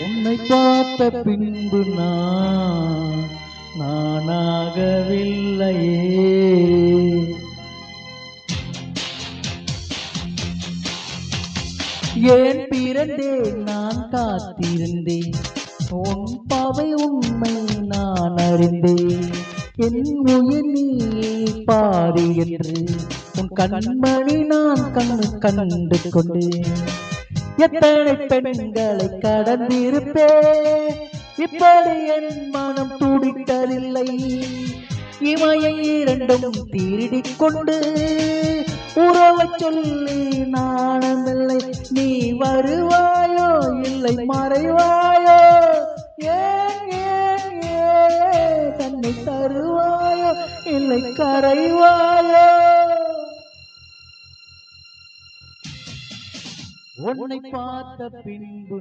உன்னை பார்த்த பின்பு நானாகவில்லையே. ஏன் பிறந்தேன் நான் காத்திருந்தேன், உன் பாவை உண்மை நான் அறிந்தேன். என் உயிர் நீ பாதி என்று உன் கண்மணி நான் கண்டு கொண்டேன். எத்தனை பெண்களை கடந்திருப்பேன், இப்படி என் மனம் துடிக்கவில்லை. இமையை இரண்டும் திருடிக் கொண்டு உறவை சொல்லி நாணமில்லை. நீ வருவாயோ இல்லை மறைவாயோ, ஏன் ஏன் ஏன் தன்னை தருவாயோ இல்லை கரைவாயோ. உன்னை பார்த்த பின்பு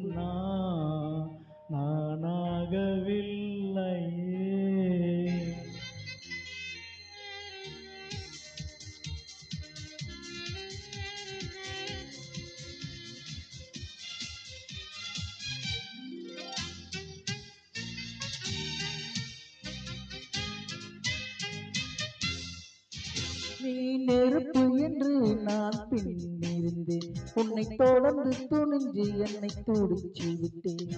நானாகவில்லையே. நீ நெருப்பு என்று நான் பின்னிருந்தேன், உன்னை தொடர்ந்து துணிஞ்சு என்னை துடிச்சு விட்டேன்.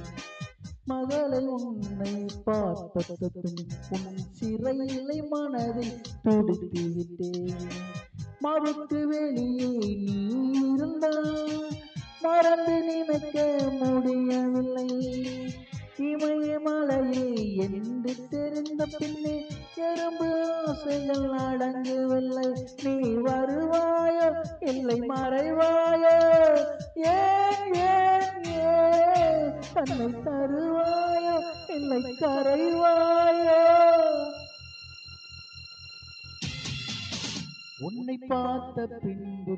மகளை உன்னை பார்த்த பின் உன் சிறையிலை மனதை துடித்து விட்டேன். மறுத்து வெளியே நீ இருந்தால் மறந்து நினைக்க முடியவில்லை. இமயமலையே என்று தெரிந்த பின்னே எறும்பு ஆசைகள் அடங்கவில்லை. நீ வருவாயோ இல்லை மறைவாயோ, ஏன் ஏன் ஏன் தன்னை தருவாயோ இல்லை கரைவாயோ. உன்னை பார்த்த பின்பு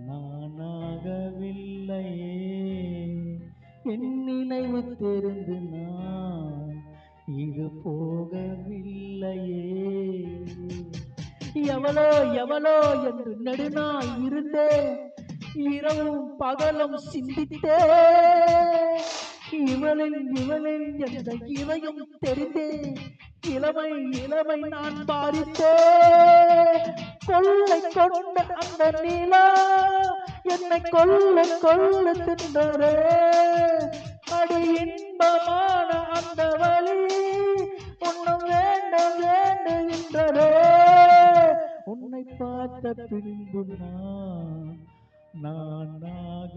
நானாகவில்லையே. என் நினைவு தெரிந்து இது போகவில்லையே. எவளோ எவளோ என்று நெடுநாள் இருந்தே இரவும் பகலும் சிந்தித்தே. இவளில் இவளில் என்ற இவையும் தெரிந்தே இளமை இளமை நான் பாரித்தே. கொள்ளை கொண்ட அந்த நிலா என்னை கொள்ள கொள்ள தின்றரே. அடி இன்பமான அந்த வழி உன்னும் வேண்டும் வேண்டுகின்றரே. உன்னை பார்த்த பின்பு நானாகவில்லையே.